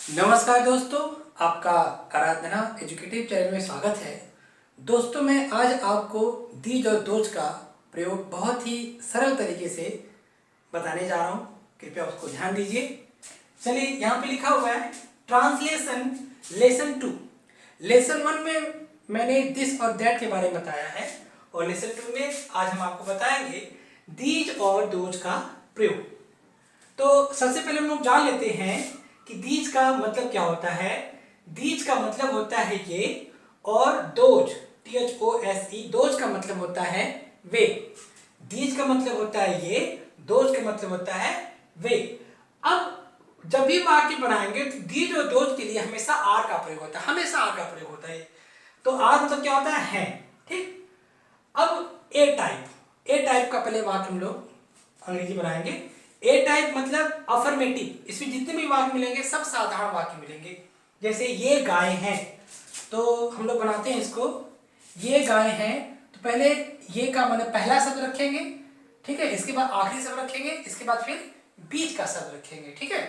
नमस्कार दोस्तों, आपका आराधना एजुकेटिव चैनल में स्वागत है। दोस्तों, मैं आज आपको दीज और दोज का प्रयोग बहुत ही सरल तरीके से बताने जा रहा हूँ। कृपया उसको ध्यान दीजिए। चलिए, यहाँ पे लिखा हुआ है ट्रांसलेशन लेसन 2। लेसन 1 में मैंने दिस और दैट के बारे में बताया है और लेसन 2 में आज हम आपको बताएंगे दीज और दोज का प्रयोग। तो सबसे पहले हम लोग जान लेते हैं कि दीज का मतलब क्या होता है। दीज का मतलब होता है ये, और दोज THOSE दोज का मतलब होता है वे। दीज का मतलब होता है ये, दोज का मतलब होता है वे। अब जब भी वाक्य बनाएंगे तो दीज और दोज के लिए हमेशा आर का प्रयोग होता है, हमेशा आर का प्रयोग होता है। तो आर मतलब क्या होता है ठीक। अब ए टाइप का पहले वाक्य हम लोग अंग्रेजी बनाएंगे। ए टाइप मतलब अफर्मेटिव। इसमें जितने भी वाक्य मिलेंगे सब साधारण वाक्य मिलेंगे। जैसे ये गाय हैं, तो हम लोग बनाते हैं इसको, ये गाय हैं। तो पहले ये का मतलब पहला शब्द रखेंगे, ठीक है, इसके बाद आखिरी शब्द रखेंगे, इसके बाद फिर बीच का शब्द रखेंगे, ठीक है।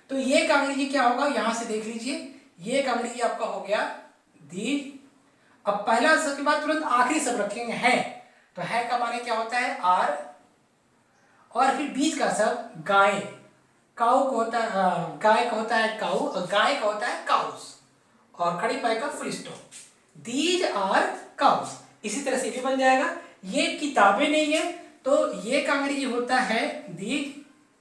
तो ये का अंग्रेजी क्या होगा, यहां से देख लीजिए, ये का अंग्रेजी आपका हो गया दी। अब पहला शब्द के बाद तुरंत आखिरी शब्द रखेंगे है, तो है का माने क्या होता है आर, और फिर बीच का शब्द गाय, काऊ को होता है, गाय का होता है काऊ, और गाय का होता है काउस, और खड़ी पाई का full stop. These are cows. इसी तरह से भी बन जाएगा। ये किताबें नहीं है, तो ये का अंग्रेजी होता है दीज,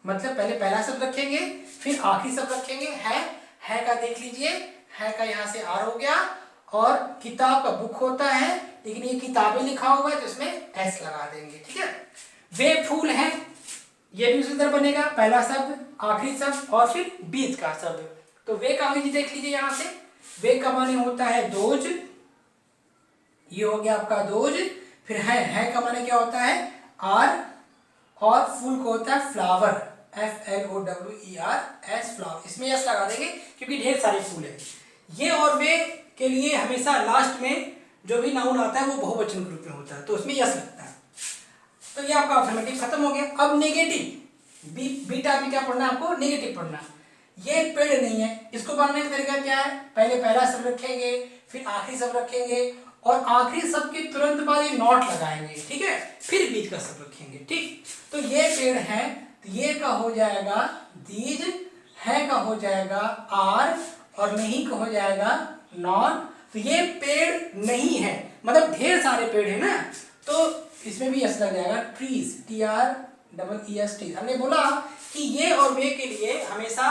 मतलब पहले पहला शब्द रखेंगे फिर आखिरी शब्द रखेंगे है का देख लीजिए, है का यहाँ से आर हो गया, और किताब का बुक होता है, लेकिन ये किताबें लिखा हुआ है तो इसमें एस लगा देंगे, ठीक है। वे फूल हैं, ये भी उसी तरह बनेगा, पहला शब्द आखिरी शब्द और फिर बीच का शब्द। तो वे का अंग्रेजी देख लीजिए, यहां से वे का माने होता है दोज, ये हो गया आपका दोज। फिर है का माने क्या होता है आर, और फूल को होता है फ्लावर, FLOWERS फ्लावर। इसमें यस लगा देंगे क्योंकि ढेर सारे फूल है। ये और वे के लिए हमेशा लास्ट में जो भी नाउन आता है वो बहुवचन के रूप में होता है, तो उसमें यस लगता है। तो ये आपका अफर्मेटिव खत्म हो गया। अब नेगेटिव, बीटा में क्या पढ़ना है आपको, नेगेटिव पढ़ना। ये पेड़ नहीं है, इसको पढ़ने का तरीका क्या है, पहले पहला शब्द रखेंगे फिर आखिरी शब्द रखेंगे, और आखिरी शब्द के तुरंत बाद ये नॉट लगाएंगे, ठीक है, फिर बीच का शब्द रखेंगे, ठीक। तो ये पेड़ है, तो ये का हो जाएगा दीज, है का हो जाएगा आर, और नहीं का हो जाएगा नॉट। तो ये पेड़ नहीं है, मतलब ढेर सारे पेड़ है ना, तो इसमें भी यस लग जाएगा, ट्रीज, TREES। हमने बोला कि ये और वे के लिए हमेशा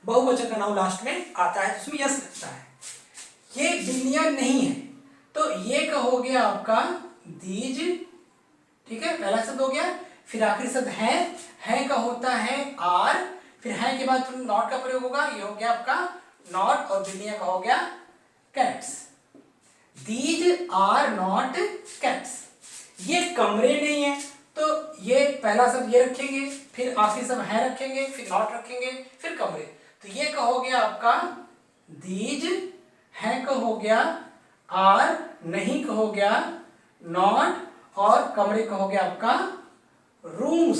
बहुवचन का नाउन लास्ट में आता है, तो इसमें यस लगता है। ये बिल्लियां नहीं है, तो ये का हो गया आपका दीज, ठीक है, पहला शब्द हो गया। फिर आखिरी शब्द है का होता है आर, फिर है के बाद नॉट का प्रयोग होगा, ये हो गया आपका नॉट, और बिल्लियां का हो गया cats. These are not cats. ये कमरे नहीं है, तो ये पहला शब्द ये रखेंगे, फिर आखिरी शब्द है रखेंगे, फिर नॉट रखेंगे, फिर कमरे। तो ये का हो गया आपका दीज, है का हो गया आर, नहीं का हो गया नॉट, और कमरे का हो गया आपका rooms.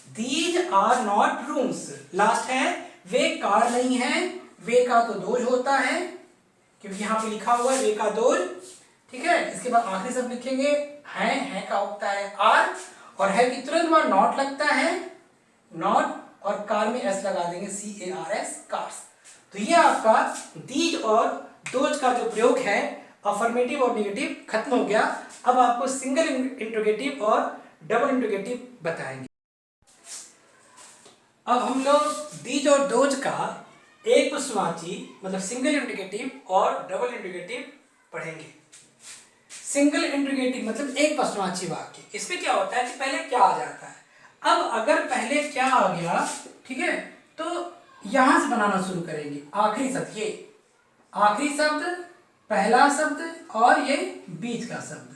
These are not rooms. Last है वे कार नहीं है, वे का तो दोज होता है क्योंकि यहाँ पे लिखा हुआ है वे का दोज, ठीक है। इसके बाद आखिरी शब्द लिखेंगे, है का होता है आर, और है की तुरंत बाद नॉट लगता है नॉट, और कार में एस लगा देंगे, CARS कार्स। तो ये आपका दीज और दोज का जो प्रयोग है अफर्मेटिव और नेगेटिव खत्म हो गया। अब आपको सिंगल इंट्रोगेटिव और डबल इंट्रोगेटिव बताएंगे। अब हम लोग दीज और दोज का एक प्रश्नवाची मतलब सिंगल इंट्रोगेटिव और डबल इंट्रोगेटिव पढ़ेंगे। सिंगल इंट्रोगेटिव मतलब एक प्रश्नवाची वाक्य। इसमें क्या होता है कि पहले क्या आ जाता है। अब अगर पहले क्या आ गया, ठीक है, तो यहां से बनाना शुरू करेंगे। आखिरी शब्द, ये आखिरी शब्द, पहला शब्द और ये बीच का शब्द।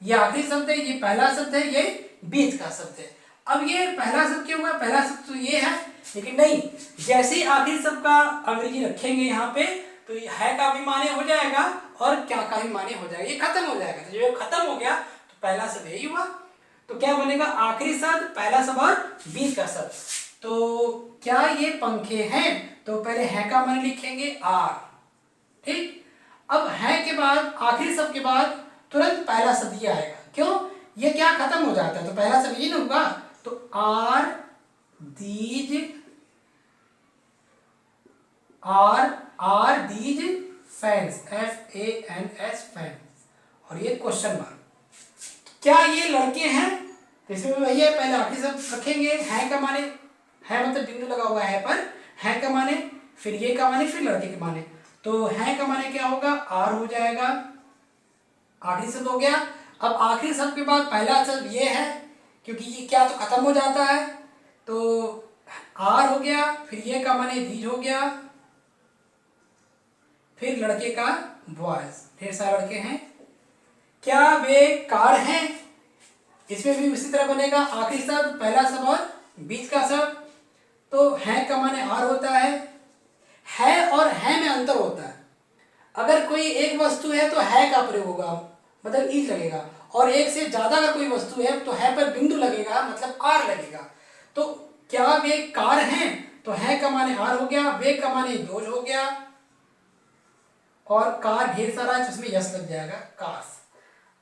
ये आखिरी शब्द है, ये पहला शब्द है, ये बीच का शब्द है। अब ये पहला शब्द क्यों हुआ, पहला शब्द तो ये है, लेकिन नहीं, जैसे ही आखिरी शब्द का अंग्रेजी रखेंगे यहाँ पे, तो है का भी माने हो जाएगा और क्या का भी माने हो जाएगा, ये खत्म हो जाएगा। तो जब खत्म हो गया तो पहला शब्द यही हुआ, तो क्या बनेगा, आखिरी शब्द, पहला शब्द और बीच का शब्द। तो क्या ये पंखे हैं? तो पहले है का माने लिखेंगे आर। ठीक, अब है के बाद आखिरी शब्द के बाद तुरंत पहला शब्द ये आएगा। क्यों? ये क्या खत्म हो जाता है तो पहला शब्द ये ना होगा। तो are these fans, FANS fans, और ये क्वेश्चन मार्क। क्या ये लड़के हैं? तो इसमें वही है, पहले आखिरी शब्द रखेंगे। है का माने, है मतलब बिंदु लगा हुआ है पर, है का माने, फिर ये का माने, फिर लड़के के माने। तो है का माने क्या होगा? आर हो जाएगा, आखिरी शब्द हो गया। अब आखिरी शब्द के बाद पहला शब्द ये है, क्योंकि ये क्या तो खत्म हो जाता है, तो आर हो गया, फिर ये का माने दीज हो गया, फिर लड़के का बॉयज, ढेर सारे लड़के हैं। क्या वे कार हैं? इसमें भी उसी तरह बनेगा, आखिरी शब्द, पहला शब्द और बीच का शब्द। तो है का माने आर होता है और है में अंतर होता है। अगर कोई एक वस्तु है तो है का प्रयोग होगा, मतलब इज लगेगा, और एक से ज्यादा अगर कोई वस्तु है तो है पर बिंदु लगेगा, मतलब आर लगेगा। तो क्या वे कार हैं? तो है का माने आर हो गया, वे का माने दोज हो गया, और कार ढेर सारा है जिसमें यस लग जाएगा, कार्स,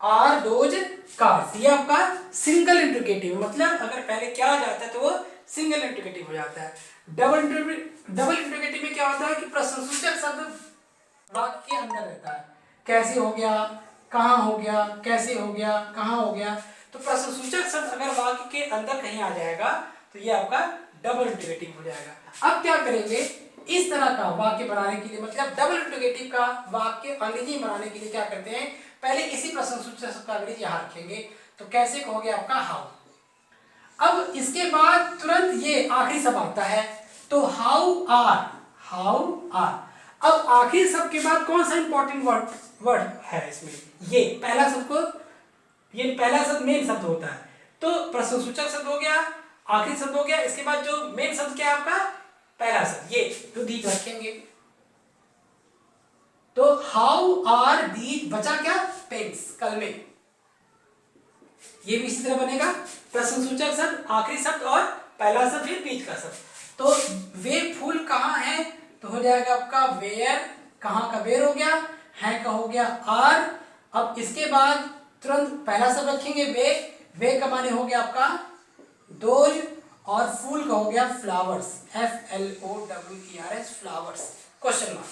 आर दोज कार्स। ये आपका सिंगल इंट्रोगेटिव, मतलब अगर पहले क्या आ जाता है तो वो सिंगल इंट्रोगेटिव हो जाता है। डबल इंट्रोगेटिव में क्या होता है कि प्रश्नसूचक शब्द वाक्य के अंदर रहता है। कैसे हो गया, कहाँ हो गया, कैसे हो गया, कहाँ हो गया। तो प्रश्नसूचक शब्द अगर वाक्य के अंदर कहीं आ जाएगा तो ये आपका डबल इंट्रोगेटिव हो जाएगा। अब क्या करेंगे, इस तरह का वाक्य बनाने के लिए, मतलब डबल इंट्रोगेटिव का वाक्य अंग्रेजी में बनाने के लिए क्या करते हैं, पहले इसी प्रश्नसूचक शब्द का अंग्रेजी यहाँ रखेंगे। तो कैसे कहोगे आपका हाउ। अब इसके बाद तुरंत ये आखिरी शब्द आता है, तो हाउ आर। अब आखिरी शब्द के बाद कौन सा इंपॉर्टेंट वर्ड है इसमें, ये पहला शब्द को, ये पहला शब्द मेन शब्द होता है। तो प्रश्नसूचक शब्द हो गया, आखिरी शब्द हो गया, इसके बाद जो मेन शब्द क्या है आपका, पहला शब्द, ये तो दीज रखेंगे। तो हाउ आर दीज, बचा क्या, पेन्स, कलमे। ये भी इसी तरह बनेगा, प्रश्नसूचक शब्द, आखिरी शब्द और पहला शब्द, फिर बीच का शब्द। तो वे फूल कहाँ हैं? तो हो जाएगा आपका वेयर, कहाँ का वेयर हो गया, है का हो गया आर। अब इसके बाद तुरंत पहला शब्द रखेंगे वे का माने हो गया आपका दोज, और फूल का हो गया flowers, FLOWERS, flowers, question mark.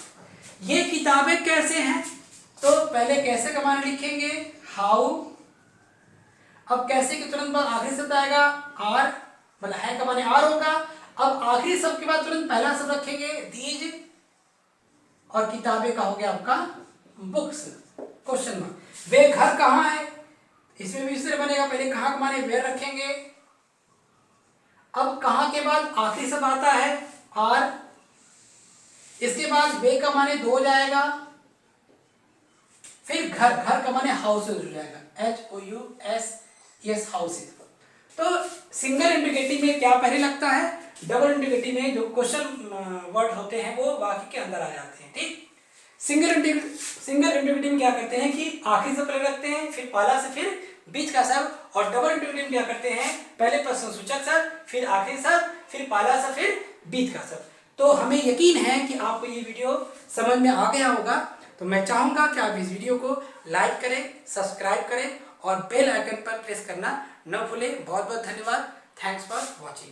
ये किताबें कैसे हैं? तो पहले कैसे का माने लिखेंगे हाउ। अब कैसे के तुरंत बाद आखिरी शब्द आएगा आर, मतलब है का माने आर होगा। अब आखिरी शब्द के बाद तुरंत पहला शब्द रखेंगे दीज, और किताबें का हो गया आपका बुक्स, क्वेश्चन मार्क। वे घर कहाँ है? इसमें भी इस तरह बनेगा, पहले कहाँ का माने वेयर रखेंगे। अब कहाँ के बाद आखिरी शब्द आता है आर, इसके बाद वे का माने दो जाएगा, फिर घर का माने हाउसेज हो जाएगा, HOUSES, हाउसेज। तो सिंगल इंट्रोगेटिव में क्या पहले लगता है, डबल इंट्रोगेटिव में जो क्वेश्चन वर्ड होते हैं वो वाक्य के अंदर आ जाते हैं। ठीक, सिंगल इंट्रोगेटिव में क्या करते हैं कि आखिरी से पहले रखते हैं, फिर पहला से फिर बीच का शब्द, और डबल इंट्रोगेटिव में क्या करते हैं, पहले प्रश्नसूचक शब्द, फिर आखिरी शब्द, फिर पहला से फिर बीच का शब्द। तो हमें यकीन है कि आपको ये वीडियो समझ में आ गया होगा। तो मैं चाहूंगा कि आप इस वीडियो को लाइक करें, सब्सक्राइब करें और बेल आइकन पर प्रेस करना न भूलें। बहुत बहुत धन्यवाद। Thanks for watching.